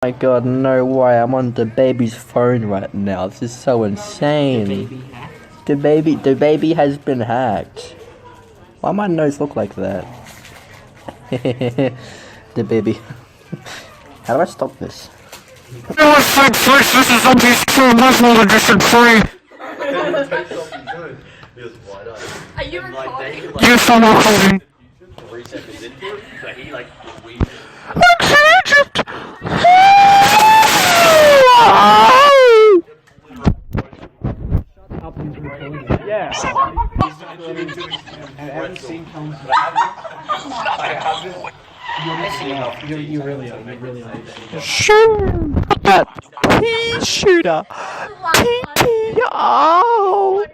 My god, no way, I'm on the baby's phone right now. This is so insane. The baby has been hacked. Why my nose look like that? The baby. How do I stop this? This is Zombies 2 Muslim Edition 3! Are you recording? Yes, I'm recording. 3 seconds into it, so he like we Thanks in Egypt! Yeah. I haven't seen films. You're missing out. You really are. You really are. Shoot that pea shooter! Oh,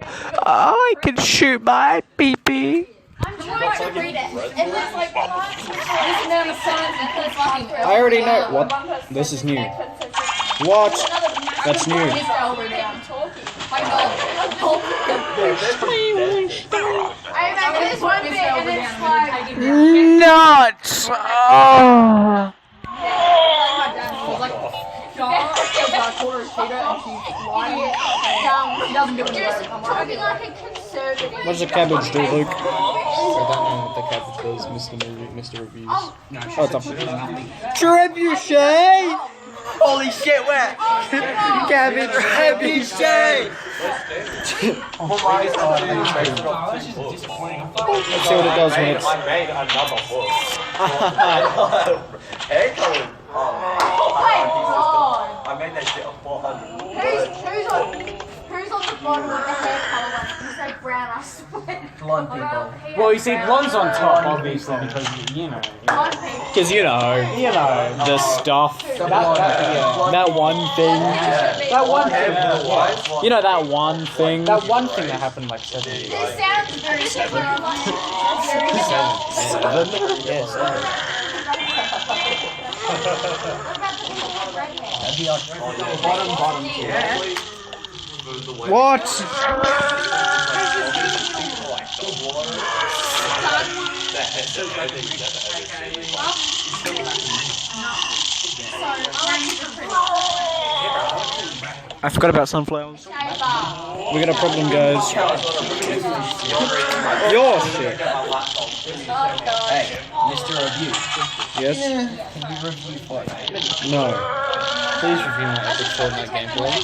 I can shoot my pee-pee. I'm trying to read it. If there's like listen down the signs and put fucking. I already know what. This is new. What? That's new. I remember this one bit and it's like Nuts! Oh. talking like a conservative. What does a cabbage do, Luke? I don't know what the cabbage does, Mr. Reviews. Oh, it's up. Trebuchet! Holy shit, where? Cabbage trebuchet! Oh my god. Let's see what it does when it's. I made another book. Hair coloring. Oh my god. I made that shit on 400. Who's on the bottom of the hair color one? You say brown, I swear. Blonde people. Well, you see, blonde's on top, obviously, because you know. Because you know the stuff. That one thing. That one thing. You know that one thing. That one thing that happened like 7 years ago. This sounds very similar. Yes. Bottom. What? I forgot about sunflowers. We got a problem, guys. Your shit. Hey, Mr. Review. Yes? Can we review Fortnite? No. Please review my epic Fortnite gameplay.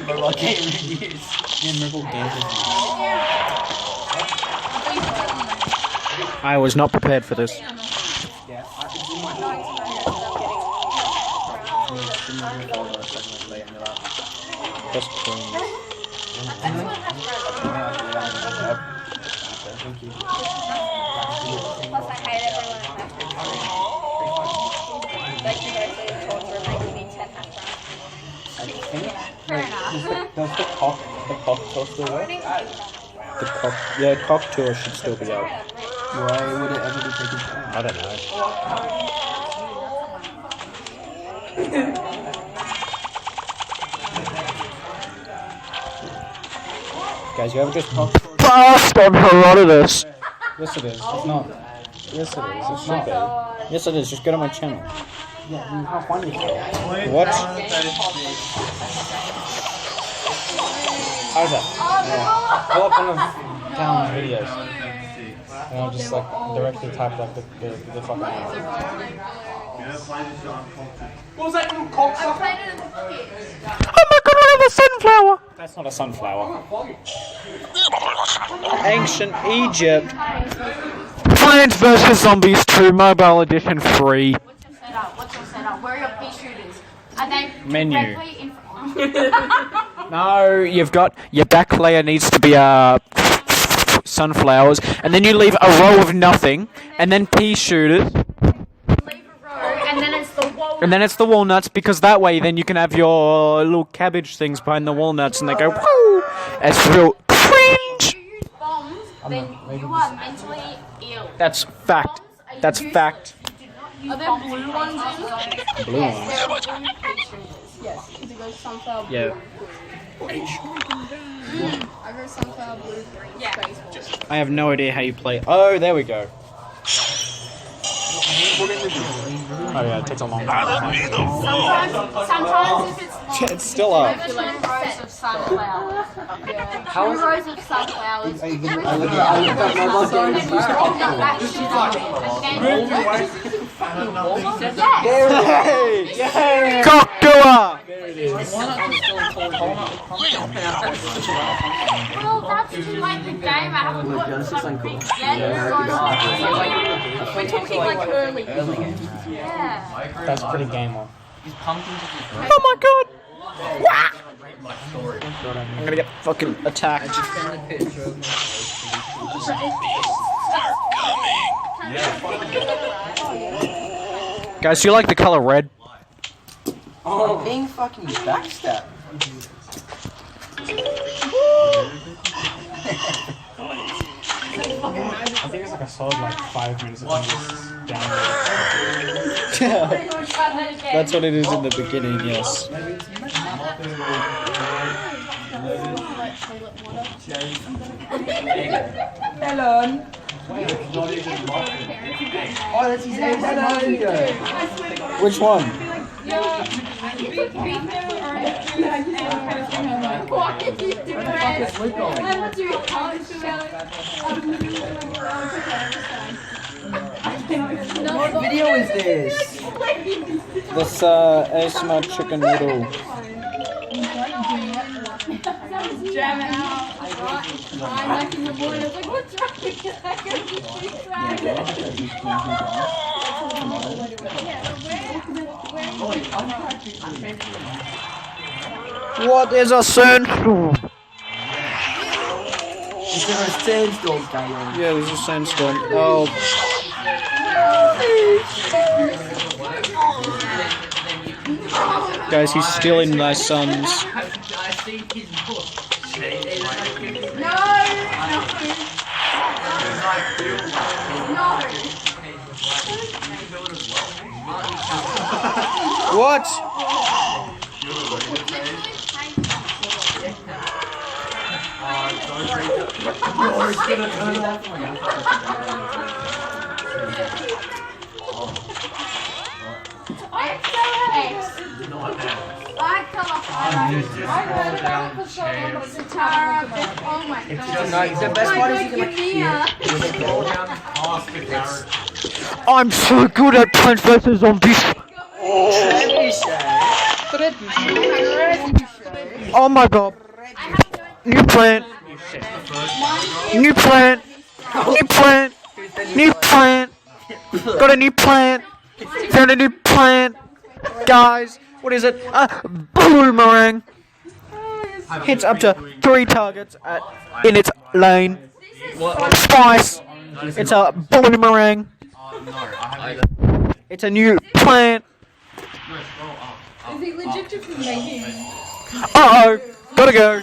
Mobile game reviews. Yeah, mobile game reviews. I was not prepared for this. Just clean. Thank you. Plus, I hate everyone at my Thank you guys for your torture making me 10 hash Does the cock tour still work? The cock, yeah, cock tour should still be out. Why would it ever be taken down? I don't know. Guys, you ever just cock tour? Fast on Herodotus! Yes it is, it's not. Yes it is, it's not bad. Yes it is, just go to my channel. Yeah, how funny is it? What? How's that? Yeah. I love one of Talon's videos. And I'll just like directly type like the fucking name. I played it in the kids. Oh my god, I have a sunflower! That's not a sunflower. Ancient Egypt. Plants vs. Zombies 2 Mobile Edition free. What's your setup? Where are your pea shooters? Are they Menu. directly in front? No, you've got your back layer needs to be sunflowers, and then you leave a row of nothing, and then pea shooters, Leave a row, and then it's the wall. and then it's the walnuts, because that way then you can have your little cabbage things behind the walnuts, and they go whoo! It's real cringe. If you use bombs, then you are mentally ill. That's fact. That's fact. Are there blue ones in? Blue ones. Yes, because it goes sunflower blue. Yeah. I go sunflower blue, green, space. I have no idea how you play. Oh, there we go. Oh yeah, it takes a long time. Sometimes if it's long, It's still up. over 2 rows of sunflowers. How 2 rows of sunflowers. Hey! Cockdoer! Well, that's too late in the game. I haven't put something yet. We're talking like early. Yeah. That's pretty gamer. Oh my god! I'm gonna get fucking attacked. Guys, do you like the color red? Oh, being fucking backstabbed. I think it's like a solid like 5 minutes of just downloading. That's what it is in the beginning, yes. Helen. Oh, that's his name. Helen. Which one? What video is this? This ASMR chicken noodle. Jam it out. I'm like in the morning. I was like, what's wrong with you? I go to What is a sandstorm? Is there a sandstorm going on? Yeah, there's a sandstorm. Oh. Guys, he's stealing my sons. What? Oh my god. The best part is you can I'm so good at Plants vs Zombies. Oh my god. New plant. New plant. New plant. New plant. Got a new plant. Found a new plant. Guys, what is it? A boomerang. Hits up to 3 targets in its lane. Spice. It's a boomerang. It's a new plant. Is he legit just making? Uh-oh. Gotta go.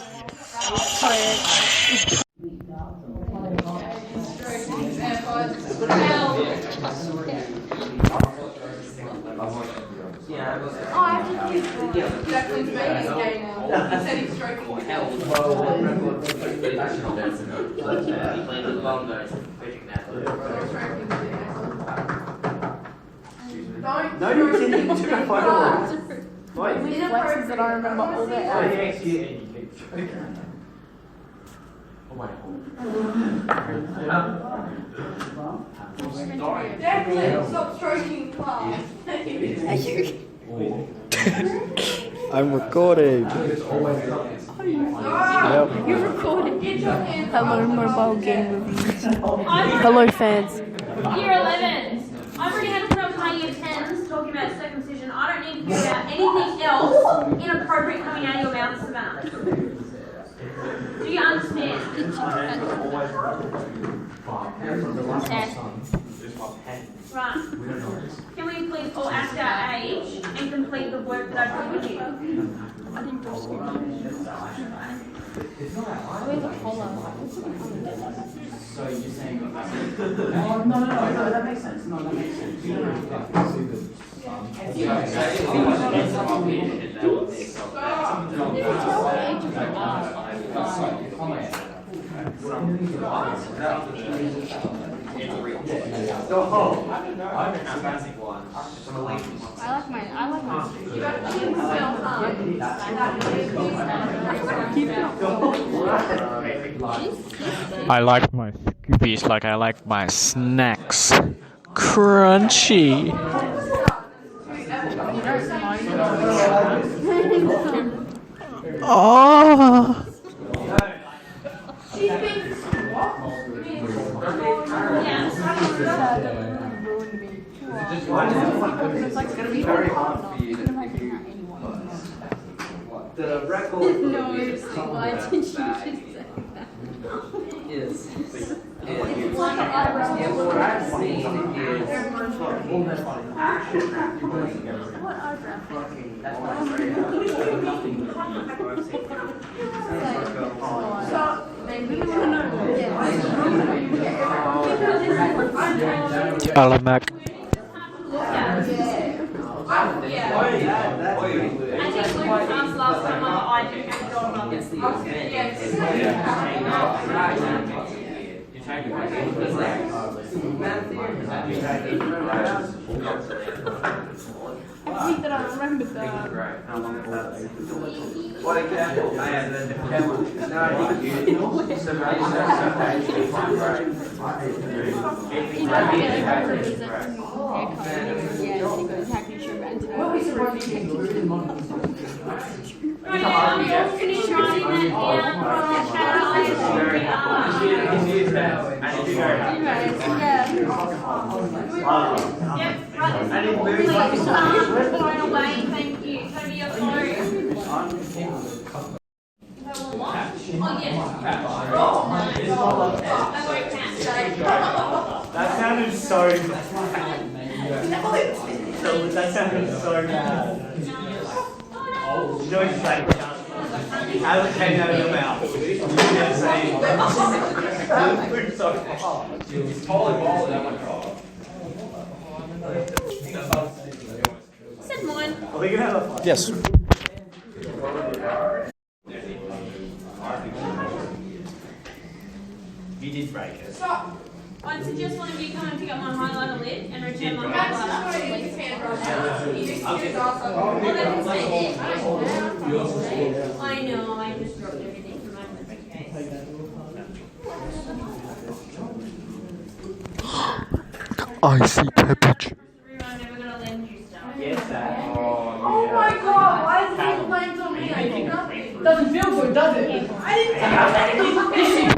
Declan's making his game now. He said he's stroking No, you didn't. You took a photo. Flexes that I remember all their outfits. Declan, stop stroking class. I'm recording. Yep. You're recording. Hello, mobile game reviews. Hello, fans. Year 11s. I've already had to put up my year 10s talking about circumcision. I don't need to hear about anything else inappropriate coming out of your mouth, Savannah. Do you understand? Right. Can we please all act our age and complete the work that I've given you? Where's the collar? So you're saying no, that makes sense. No, that makes sense. You don't have to. Go home. I don't know. I have a fancy one. It's on a lady one. I like mine. You got I like my Scoobies like I like my snacks. Crunchy. Oh. It's gonna be very hard for you. The record No, why did you just say that? is. It's like an eyebrow. What I've seen is What eyebrow? that's why it's very Alamak. I think Luke asked last time I do have godmothers. I think that I remember that. What example? I had the different No, I think you You know, I get a girl who's a haircut. Yeah, she goes, how can you show around today? What was the one Right, I'm finished writing that down from Yep, right. Blown away, thank you. So do your phone. Oh, yes. That sounded so bad. That sounded so bad. You know it's like, as it came out of your mouth, you kept saying, it so hard. It's totally bald that much. Said mine. Are we gonna have a fight? Yes. You did break it. I'd suggest one of you come and pick up my highlighter lid and return my highlighter. I know, I just dropped everything from my case. I see cabbage. I'm never gonna lend you stuff. Yes, that. Oh my god, why is it blamed on me? I did nothing. Doesn't feel good, does it? I didn't say anything.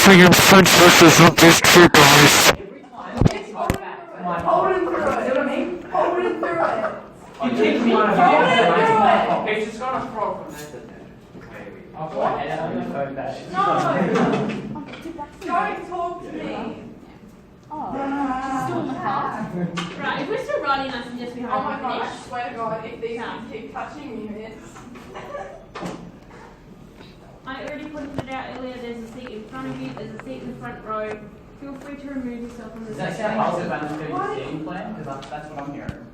Freaking French versus this tree, guys. Hold him through it. You know what I mean? Hold him through it. You kicked me. It's just gonna throw from there. I'll go ahead and phone that. No! Don't talk to me. Oh, she's still in the car? Right, if we're still writing, I suggest we Oh hurry my and god, I finish. swear to god, if these keep touching me, it's... I already pointed it out earlier, there's a seat in front of you, there's a seat in the front row. Feel free to remove yourself from the Does that seat. sound positive about the game plan? Because that's what I'm hearing.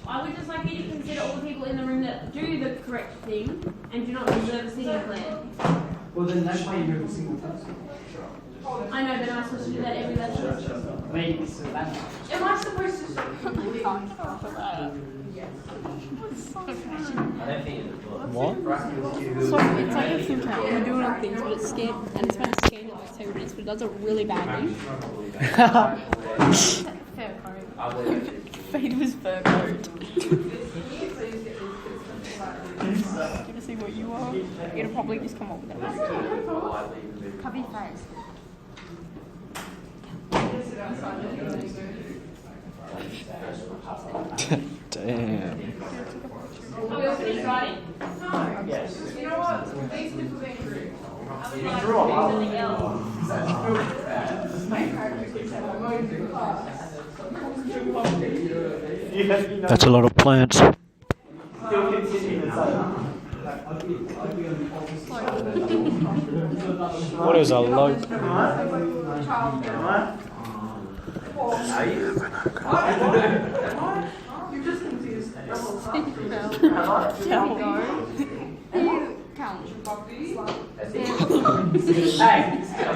I would just like you to consider all the people in the room that do the correct thing and do not reserve a seating plan. Well, then that's why you move a single person. I know, but am I supposed to do that every lesson? Maybe so that. Am I supposed to? What? So it's like a full count. We're doing other things, but it's scared and it's meant to scan like 2 minutes, but it does it really badly. Fur coat. Fade was fur coat. Gonna see what you are. You're gonna probably just come up with that. Cover your face. Damn. Are we all finished writing? Yes. You know what? These people being rude. I would like to do something else. That's a lot of plants. Still continue the same. What is a load? You're just confused. Tell me. Count. Hey,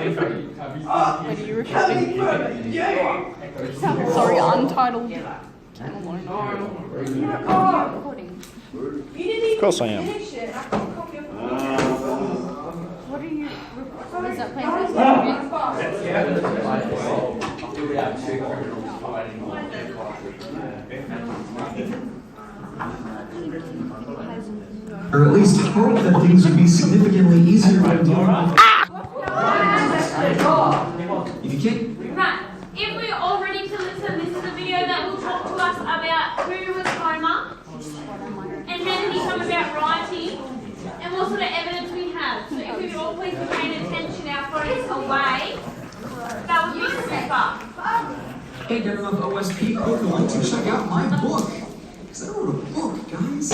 Wait, are you recording? Sorry, untitled. Recording. Of course I am. What are you? Is that playing Or at least hope that things would be significantly easier when dealing with. If you can't. Right. If we're all ready to listen, this is a video that will talk to us about who was Homer and how did he come about writing and what sort of evidence we have. So if we could all please be paying attention, our phones away, that would be super. Hey, everyone of OSP, hope you like to check out my book. Because I wrote a book, guys.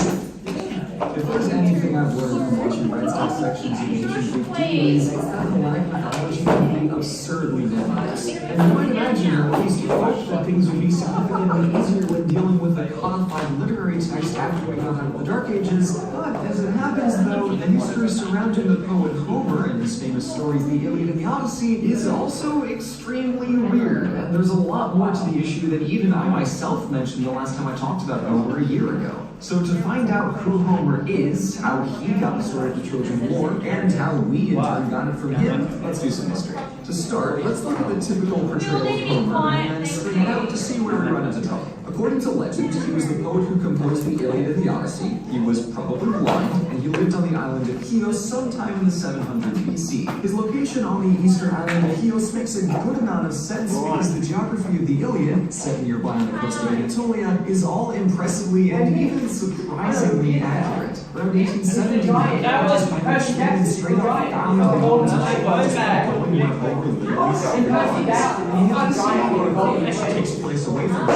If there's anything I've learned from watching Red Sox sections of ancient Greek it's that the lack of biology can be absurdly dangerous. And you might imagine, or at least hope, that things would be significantly easier when dealing with a codified literary text after we got out of the Dark Ages. But as it happens, though, the history surrounding the poet Homer and his famous stories, the Iliad and the Odyssey, is also extremely weird. And there's a lot more to the issue than even I myself mentioned the last time I talked about Homer a year ago. So to find out who Homer is, how he got the story of the Trojan War, and how we in turn got it from him, let's do some history. To start, let's look at the typical portrayal of Homer and spin it out to see where we run into trouble. According to legend, he was the poet who composed the Iliad and the Odyssey. He was probably blind, and he lived on the island of Chios sometime in the 700s BC. His location on the eastern island of Chios makes a good amount of sense because the geography of the Iliad, set nearby on the coast of Anatolia, is all impressively and even surprisingly accurate. Around 1870, the artist Spanish straight up found the mountains of the takes place away from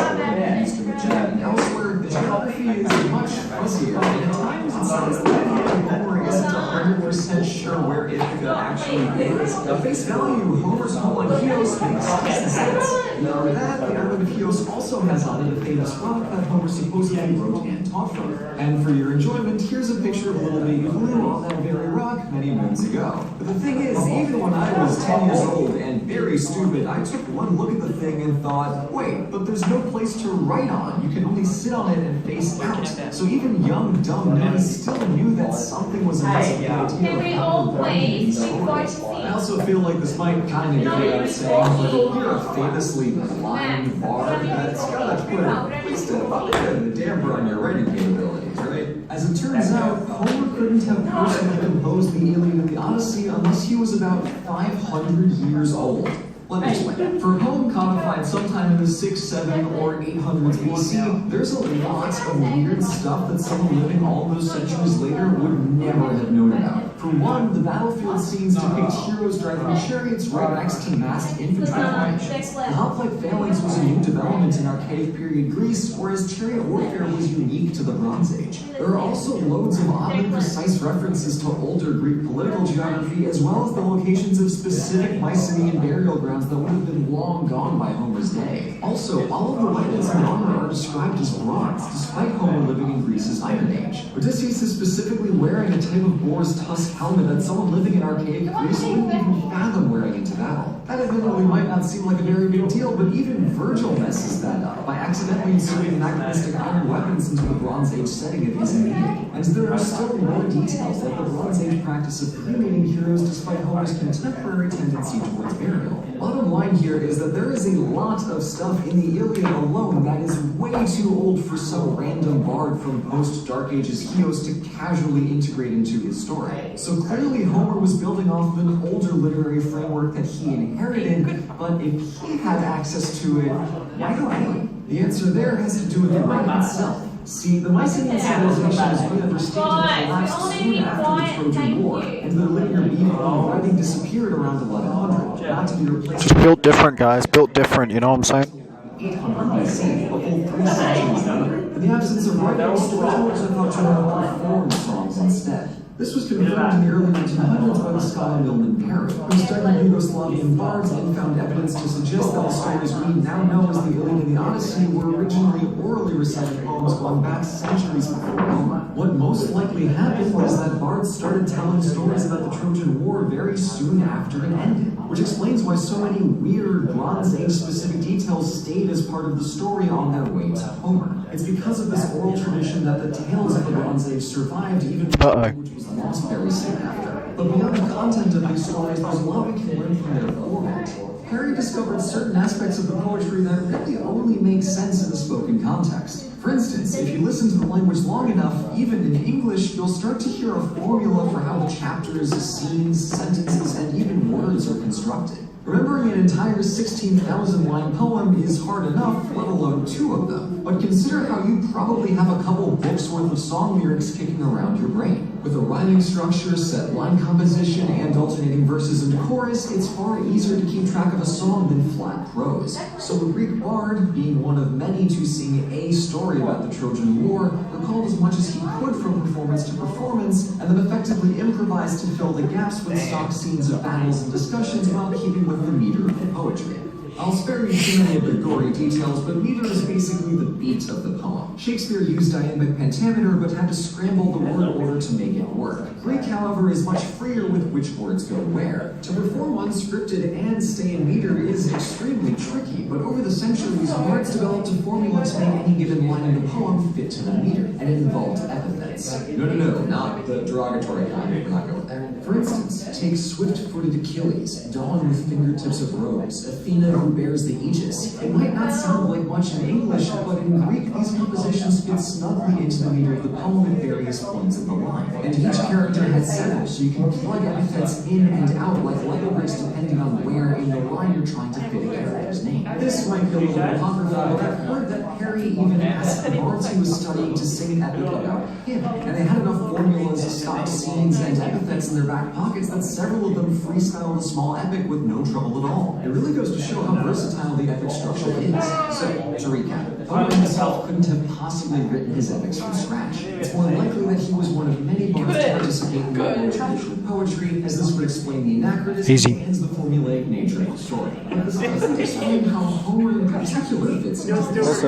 and elsewhere, the geography is much fuzzier, and at times it sounds like Homer isn't 100% sure where Ithaca actually is. At face value, Homer's home on Chios makes sense. Not only that, the island of Chios also has on it a famous rock that Homer supposedly wrote and taught from. And for your enjoyment, here's a picture of little baby Blue on that very rock many moons ago. But the thing is, even when I was 10 years old and very stupid, I took one look at the thing and thought, wait, but there's no place to write on. You can only sit on it and face out. So even young, dumb nerds still knew that something was amiss with the idea Can we all please be focusing? I also feel like this might kind of go without saying, but you're a famously blind bard that's gotta put at least a bit of a damper on your writing capabilities, right? As it turns out, Homer couldn't have personally composed the Iliad and the Odyssey unless he was about 500 years old. Let me explain. For a poem codified sometime in the 600s, 700s, or 800s BC, there's a lot of weird stuff that someone living all those centuries later would never have known about. For one, the battlefield scenes depict heroes driving chariots right next to massed infantry formations. The hoplite phalanx was a new development in archaic period Greece, whereas chariot warfare was unique to the Bronze Age. There are also loads of oddly precise references to older Greek political geography, as well as the locations of specific Mycenaean burial grounds that would have been long gone by Homer's day. Also, all of the weapons in armor are described as bronze, despite Homer living in Greece's Iron Age. Odysseus is specifically wearing a type of boar's tusk helmet that someone living in archaic Greece wouldn't even fathom wearing into battle. That admittedly might not seem like a very big deal, but even Virgil messes that up by accidentally inserting anachronistic iron weapons into the Bronze Age setting of his Aeneid. And there are still more details, like the Bronze Age practice of cremating heroes despite Homer's contemporary tendency towards burial. Bottom line here is that there is a lot of stuff in the Iliad alone that is way too old for some random bard from post-Dark Ages Chios to casually integrate into his story. So clearly Homer was building off of an older literary framework that he inherited, but if he had access to it, why don't we? The answer there has to do with the writing itself. See, the Mycenaean civilization is really understated and collapsed soon after the Trojan War, and the linear medium of writing disappeared around 1100, not to be replaced. Built different, guys. Built different, you know what I'm saying? 800 BC, a full 3 centuries later. In the absence of writing, storytellers are thought to have performed songs instead. This was confirmed in the early 1900s by the scholar Milman Parry, who studied Yugoslavian bards and found evidence to suggest that the stories we now know as the Iliad and the Odyssey were originally orally recited poems going back centuries before Homer. What most likely happened was that bards started telling stories about the Trojan War very soon after it ended. which explains why so many weird Bronze Age specific details stayed as part of the story on their way to Homer. It's because of this oral tradition that the tales of the Bronze Age survived even which was lost very soon after. But beyond the content of these stories, there's a lot we can learn from their format. Harry discovered certain aspects of the poetry that really only make sense in the spoken context. For instance, if you listen to the language long enough, even in English, you'll start to hear a formula for how the chapters, scenes, sentences, and even words are constructed. Remembering an entire 16,000-line poem is hard enough, let alone 2 of them. But consider how you probably have a couple books worth of song lyrics kicking around your brain. With a rhyming structure, set line composition, and alternating verses and chorus, it's far easier to keep track of a song than flat prose. So the Greek bard, being one of many to sing a story about the Trojan War, recalled as much as he could from performance to performance, and then effectively improvised to fill the gaps with stock scenes of battles and discussions while keeping with the meter of the poetry. I'll spare you too many of the gory details, but meter is basically the beat of the poem. Shakespeare used iambic pentameter, but had to scramble the word order to make it work. Greek, however, is much freer with which words go where. To perform unscripted and stay in meter is extremely tricky, but over the centuries, bards developed a formula to make any given line in the poem fit to the meter, and it involved epithets. No, not the derogatory kind, we're not going there. For instance, take swift-footed Achilles, Dawn with fingertips of rose, Athena who bears the aegis. It might not sound like much in English, but in Greek, these compositions fit snugly into the meter of the poem at various points in the line. And each character had several, so you can plug epithets in and out like Lego bricks depending on where in the line you're trying to fit a character's name. This might be a little apocryphal, but I've heard that Harry even asked the bards he was studying to sing an epic about him, and they had enough formulas, stock scenes, and epithets in their back pockets that several of them freestyled a small epic with no trouble at all. It really goes to show how versatile the epic structure is. So, to recap, Homer himself couldn't have possibly written his epics from scratch. It's more likely that he was one of many bards to participate in the oral tradition of poetry, as this would explain the anachronism and the formulaic nature of the story. But this doesn't explain how Homer in particular fits into this.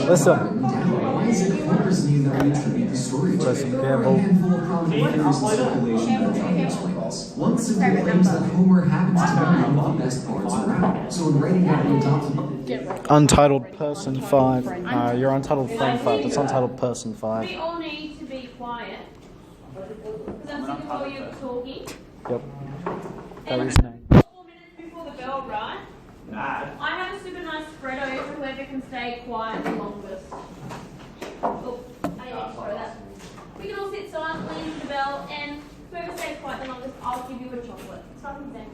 Listen. Why is it Homer's name that we attribute the story to? There are a handful of prominent theories in circulation that try to explain this. One simply claims that Homer happens to be one of the best bards around. So in writing out the adopted Untitled Person 5. You're Untitled Friend 5. That's Untitled Person 5. We all need to be quiet. Because I'm sick of all you talking. Yep. That And is name. 4 minutes before the bell, right? I have a super nice spreader for whoever can stay quiet the longest. Oh, I didn't explode that. We can all sit silently into the bell, and whoever stays quiet the longest, I'll give you a chocolate. It's fucking same.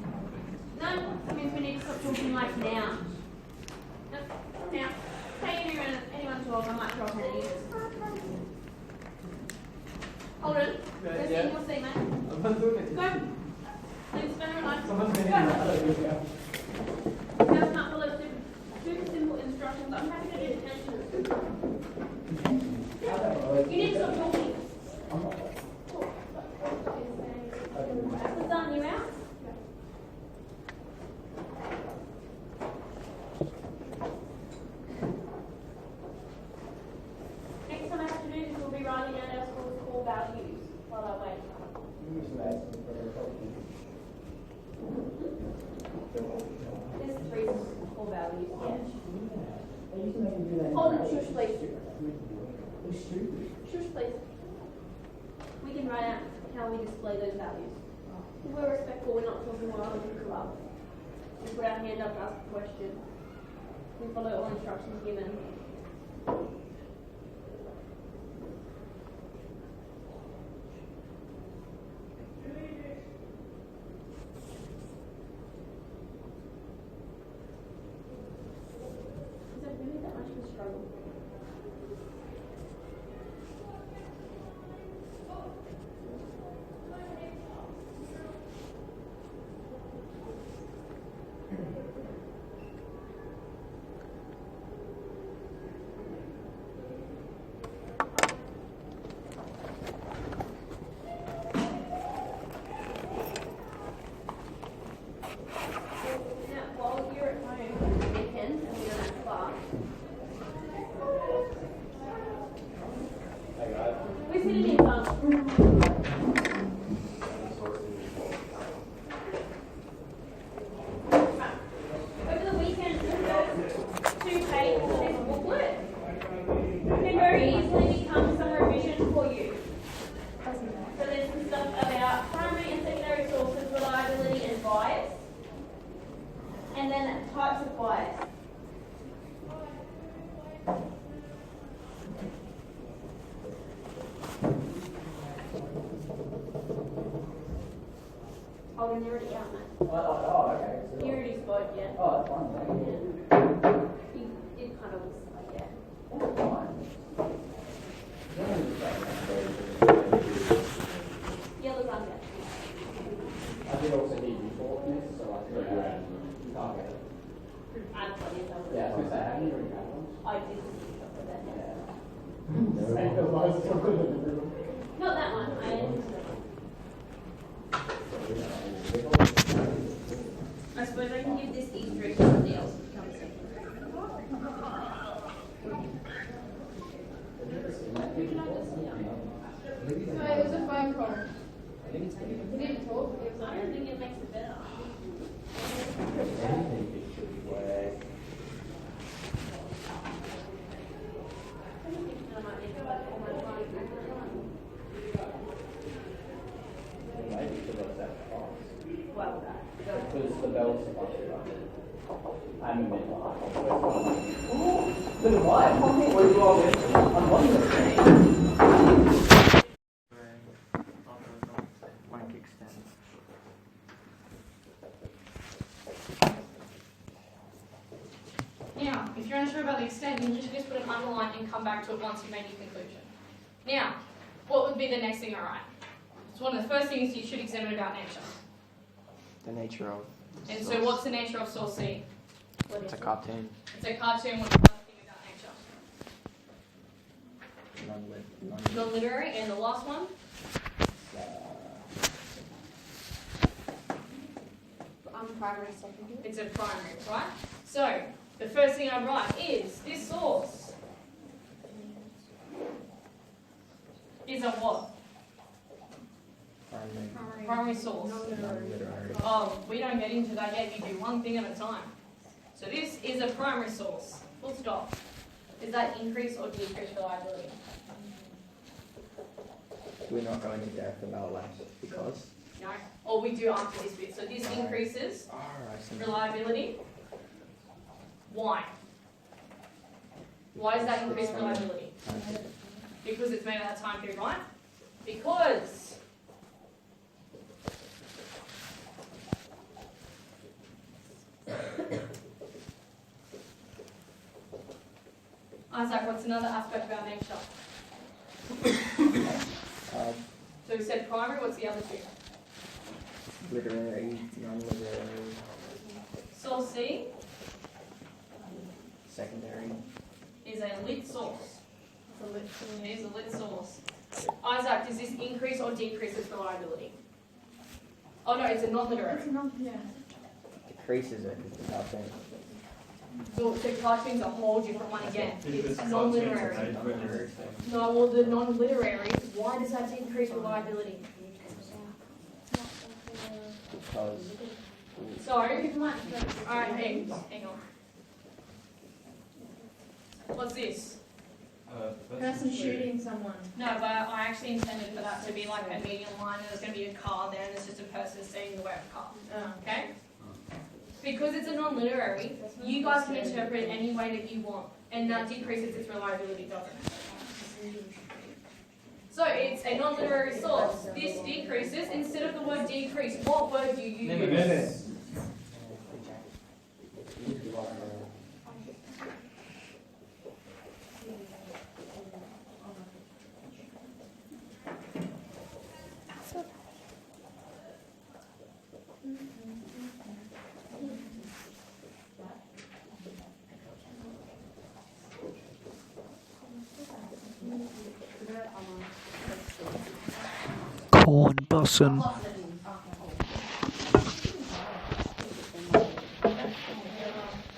No, that means we need to stop talking like now. No, now. Hey, anyone talk, I might throw up at you. Hold on. Go sit in your seat, mate. Go. Please spend your life. Go. That's not full of super simple instructions. I'm happy to do detention. You need to stop talking. What's done? You out? Next time I have to do this, we'll be writing out our school's core values while I wait. There's 3 core values, yeah. Hold on, shush, please. Shush, please. We can write out how we display those values. If we're respectful, we're not talking while other people are. We put our hand up and ask a question. We follow all instructions given. Is it really that much of a struggle? Oh, then you're already out, mate. Oh, okay. So You already spoke, yeah. oh, that's fine. It kind of looks like, yeah. That's fine. Yellow's under. I did also need you for this, so I think you can't get it. I've got it. Yeah, I was going to say, have you already had one? I did stuff with that, yeah. Yeah. Not that one. I suppose I can give this Easter egg to somebody else if you come second. So it was a phone call. I think it's pretty good. We didn't talk. I don't think it makes it better. Well done. Because the bell's supposed to run. I'm in mid life. Look at mine. What are you all with? I'm on the screen. Wank extend. Now, if you're unsure about the extent, you literally just put an underline and come back to it once you've made your conclusion. Now, what would be the next thing I write? It's one of the first things you should examine about nature. The nature of. And so what's the nature of source C? It's a cartoon. It's a cartoon. What's the other thing about nature? Non-literary. And the last one? Primary, secondary. It's a primary, right? So, the first thing I write is this source is a what? Primary source. Oh, we don't get into that yet. You do one thing at a time. So this is a primary source. Full stop. Is that increase or decrease reliability? We're not going to depth about that because. No. Or we do after this bit. So this increases reliability. Why? Why does that increase reliability? Because it's made at that time period, right? Because Isaac, what's another aspect about nature? So we said primary, what's the other two? Literary, non-literary, Source C secondary. is a lit source. It is a lit source. Isaac, does this increase or decrease its reliability? Oh no, it's a non-literary. Decreases it because it's cartoon. So the cartoon's a whole different one again. It's non-literary. No, well the non-literary, why does that decrease reliability? Because. So, alright, hang on. What's this? Person shooting someone. No, but I actually intended for that to be like a medium line, and there's going to be a car there, and it's just a person seeing the way of a car. Okay? Because it's a non-literary, you guys can interpret it any way that you want, and that decreases its reliability, doesn't it? So it's a non-literary source. This decreases. Instead of the word decrease, what word do you use? Corn bussin'.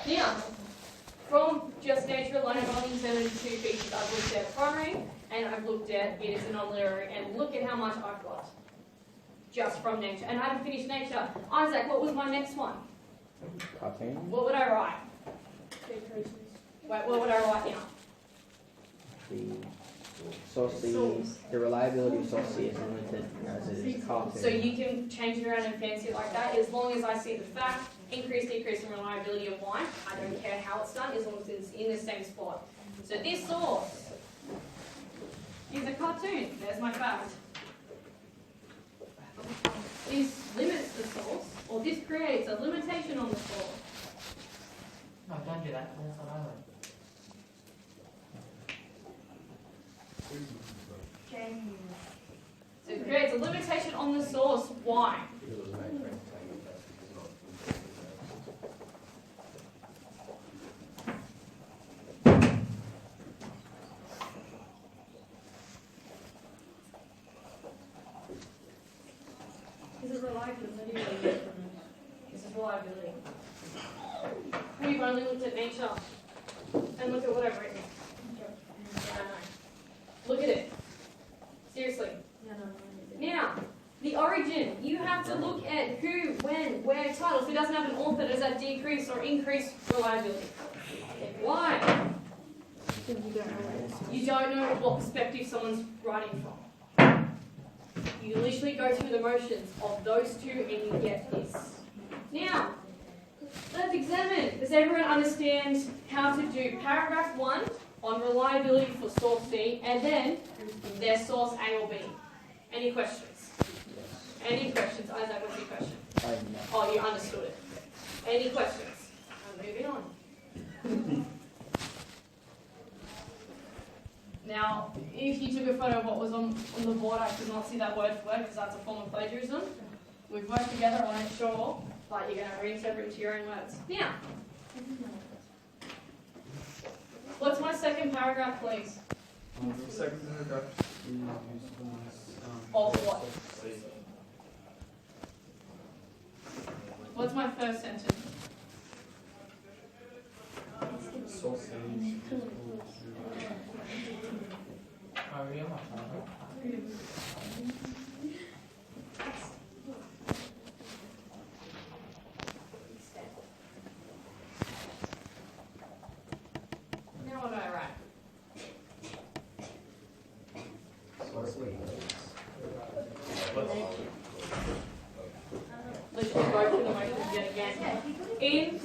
Now, from just nature alone, I've only considered two features. I've looked at primary, and I've looked at it as a non-literary, and look at how much I've got. Just from nature. And I haven't finished nature. Isaac, what was my next one? Cartoon. What would I write? Wait, what would I write now? The source C, the reliability of source C is limited as it is cartoon. So you can change it around and fancy it like that. As long as I see the fact, increase, decrease in reliability of wine, I don't care how it's done, as long as it's in the same spot. So this source is a cartoon. There's my fact. This limits the source, or this creates a limitation on the source. No, don't do that. That's what I like. So it creates a limitation on the source. Why? Is it reliability? This is reliability. We've only looked at nature and look at what I've written. Look at it. Seriously. Now, the origin, you have to look at who, when, where, title. If it doesn't have an author, does that decrease or increase reliability? Why? You don't know what perspective someone's writing from. You literally go through the motions of those two and you get this. Now, let's examine. Does everyone understand how to do paragraph 1 on reliability for source C and then their source A or B? Any questions? Any questions? Isaac, what's your question? Oh, you understood it. Any questions? I'm moving on. Now, if you took a photo of what was on the board, I could not see that word for word because that's a form of plagiarism. We've worked together on it, sure, but you're going to reinterpret it into your own words. Now, what's my second paragraph, please? The second paragraph Of what? What's my first sentence? Now what do I write? Let's just go through the motions yet again. In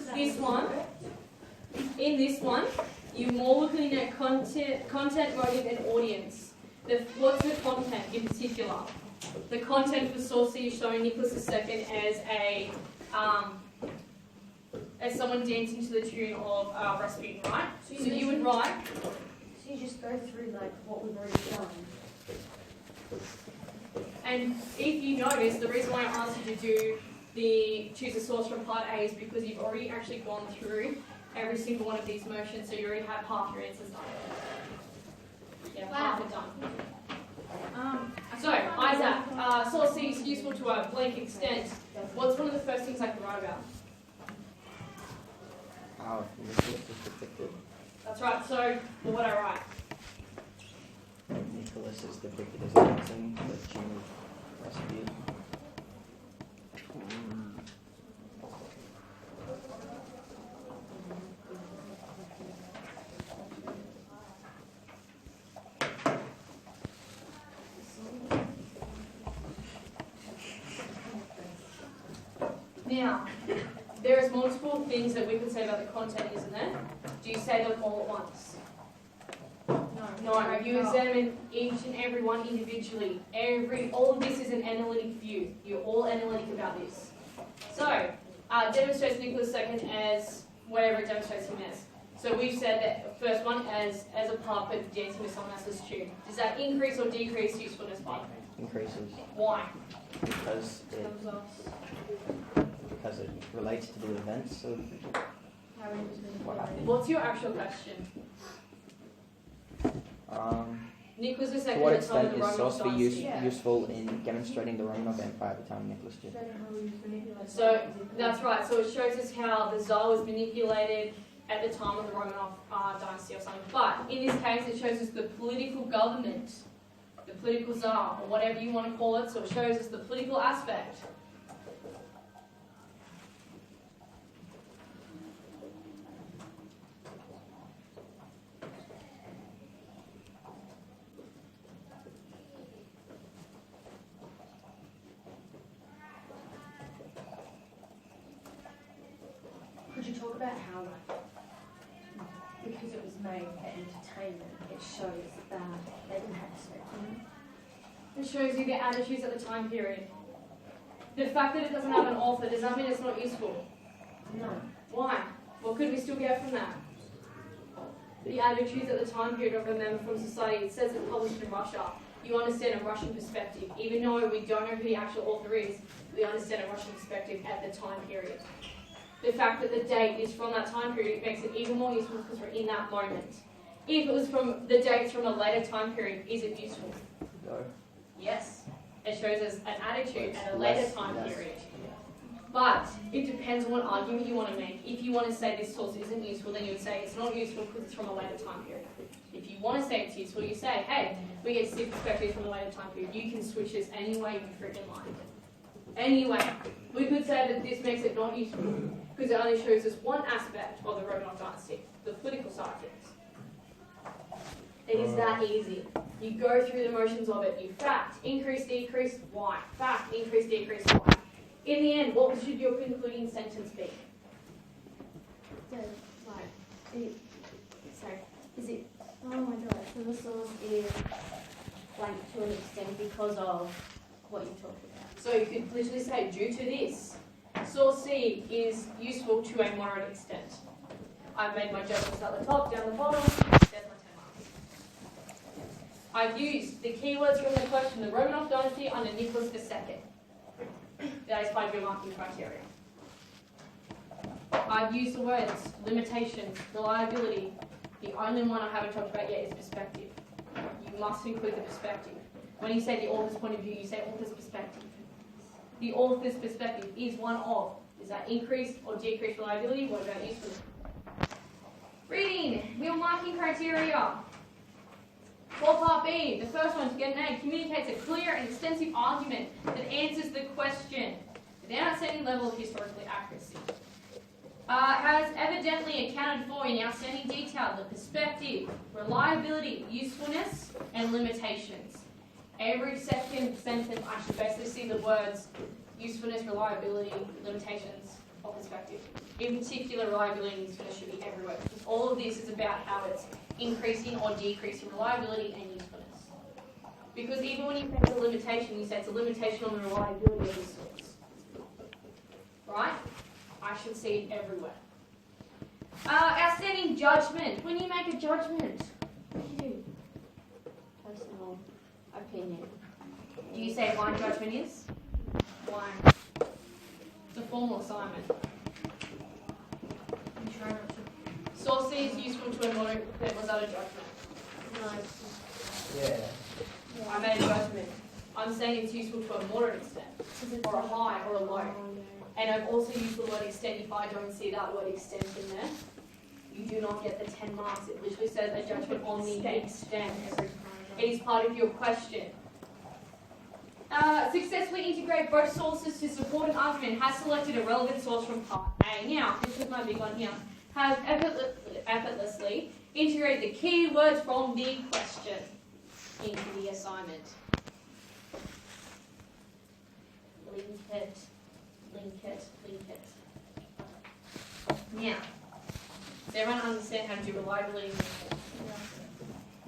this one, you're more looking at content, motive, and audience. What's the content in particular? The content for source C is showing Nicholas II as someone dancing to the tune of Rasputin, right? So you would write. So you just go through like what we've already done. And if you notice, the reason why I asked you to do the choose a source from part A is because you've already actually gone through every single one of these motions, so you already have half your answers done. Yeah, half it done. So, Isaac, source C is useful to a blank extent. What's one of the first things I can write about? Oh, Nicholas is depicted. That's right, so what would I write? Nicholas is depicted as dancing to the tune of Rasputin. Now, there's multiple things that we can say about the content, isn't there? Do you say them all at once? No, you examine each and every one individually. All of this is an analytic view. You're all analytic about this. So, demonstrates Nicholas II as whatever it demonstrates him as. So we've said that first one as a puppet dancing with someone else's tune. Does that increase or decrease usefulness by? Increases. Why? Because it relates to the events of what happened. What's your actual question? Nicholas II To what at the time of extent the is Romanov source B dynasty. useful in demonstrating the Romanov Empire at the time of Nicholas II? So that's right. So it shows us how the Tsar was manipulated at the time of the Romanov dynasty or something. But in this case, it shows us the political government, the political Tsar, or whatever you want to call it. So it shows us the political aspect. Could you talk about how, like, because it was made way for entertainment, it shows that they didn't have respect. It shows you the attitudes at the time period. The fact that it doesn't have an author, does that mean it's not useful? No. Why? What could we still get from that? The attitudes at the time period of a member from society. It says it's published in Russia. You understand a Russian perspective. Even though we don't know who the actual author is, we understand a Russian perspective at the time period. The fact that the date is from that time period makes it even more useful because we're in that moment. If it was from the dates from a later time period, is it useful? No. Yes. It shows us an attitude at a later time period. But it depends on what argument you want to make. If you want to say this source isn't useful, then you would say it's not useful because it's from a later time period. If you want to say it's useful, you say, hey, we get 6 perspectives from a later time period. You can switch this any way you freaking like. Anyway, we could say that this makes it not useful because it only shows us one aspect of the Romanov dynasty, the political side of things. It is that easy. You go through the motions of it. You fact, increase, decrease, why. Fact, increase, decrease, why. In the end, what should your concluding sentence be? Is it, oh my god, so the source is blank to an extent because of what you talked about. So you could literally say, due to this, source C is useful to a moderate extent. I've made my judgments at the top, down the bottom, there's my 10 marks. I've used the keywords from the question, the Romanov dynasty under Nicholas II. That is part of your marking criteria. I've used the words limitations, reliability. The only one I haven't talked about yet is perspective. You must include the perspective. When you say the author's point of view, you say author's perspective. The author's perspective is one of, is that increased or decreased reliability? What about usefulness? Reading, your marking criteria. For part B, the first one to get an A, communicates a clear and extensive argument that answers the question with an outstanding level of historical accuracy. Has evidently accounted for in outstanding detail the perspective, reliability, usefulness, and limitations. Every second sentence I should basically see the words usefulness, reliability, limitations, or perspective. In particular, reliability and usefulness should be everywhere because all of this is about how it's increasing or decreasing reliability and usefulness. Because even when you say it's a limitation, you say it's a limitation on the reliability of the source. Right? I should see it everywhere. Outstanding judgment. When you make a judgment, what do you do? Personal opinion. Do you say my judgment is? Why? It's a formal assignment. I'm trying not to. Source C is useful to a moderate. Was that a judgment? No. Yeah. I made a judgment. I'm saying it's useful to a moderate extent, or a high, or a low. And I've also used the word extent. If I don't see that word extent in there, you do not get the 10 marks. It literally says a judgment on the extent. It is part of your question. Successfully integrate both sources to support an argument. Has selected a relevant source from part A. Now, this is my big one here. Has effortlessly integrated the key words from the question into the assignment. Link it, link it, link it. Now, does everyone understand how to do reliability?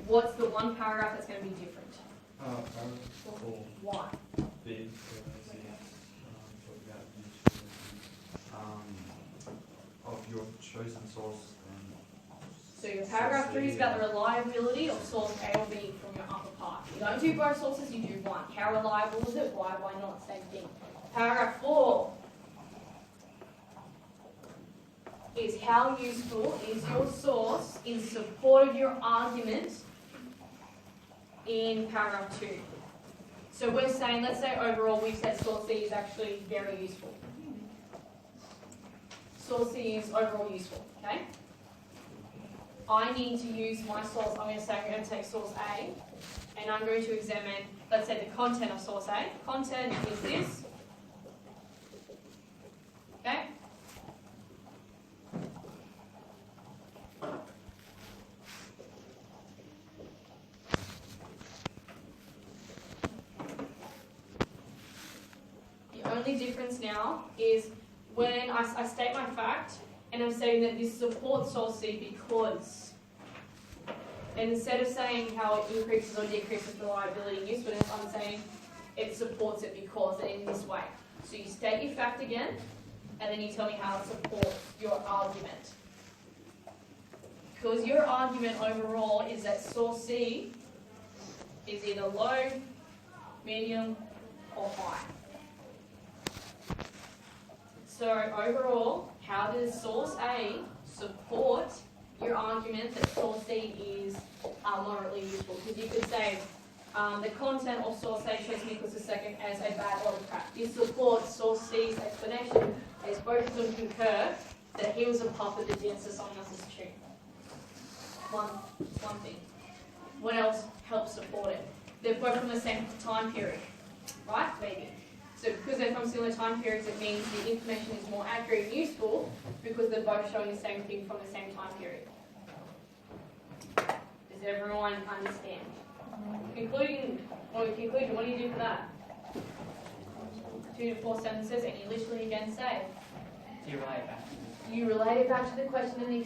What's the one paragraph that's going to be different? Why? Of your chosen source. So your paragraph 3 is about the reliability of source A or B from your upper part. You don't do both sources, you do one. How reliable is it? Why not? Same thing. Paragraph 4 is how useful is your source in support of your argument in paragraph 2. So we're saying, let's say overall we've said source C is actually very useful. Source C is overall useful, okay? I need to use my source. I'm going to say I'm going to take source A and I'm going to examine, let's say, the content of source A. Content is this. Okay? The only difference now is when I state my fact and I'm saying that this supports source C because And instead of saying how it increases or decreases reliability and usefulness, I'm saying it supports it because, and in this way. So you state your fact again, and then you tell me how it supports your argument. Because your argument overall is that source C is either low, medium, or high. So overall, how does source A support your argument that source C is moderately useful? Because you could say the content of source A shows Nicholas II as a bad autocrat. This supports source C's explanation as both of them concur that he was a puppet that danced to someone else's tune. One thing. What else helps support it? They're both from the same time period, right? Maybe. So because they're from similar time periods, it means the information is more accurate and useful because they're both showing the same thing from the same time period. Does everyone understand? Conclusion, what do you do for that? 2 to 4 sentences, and you literally again say, Do you relate it back? You relate it back to the question and the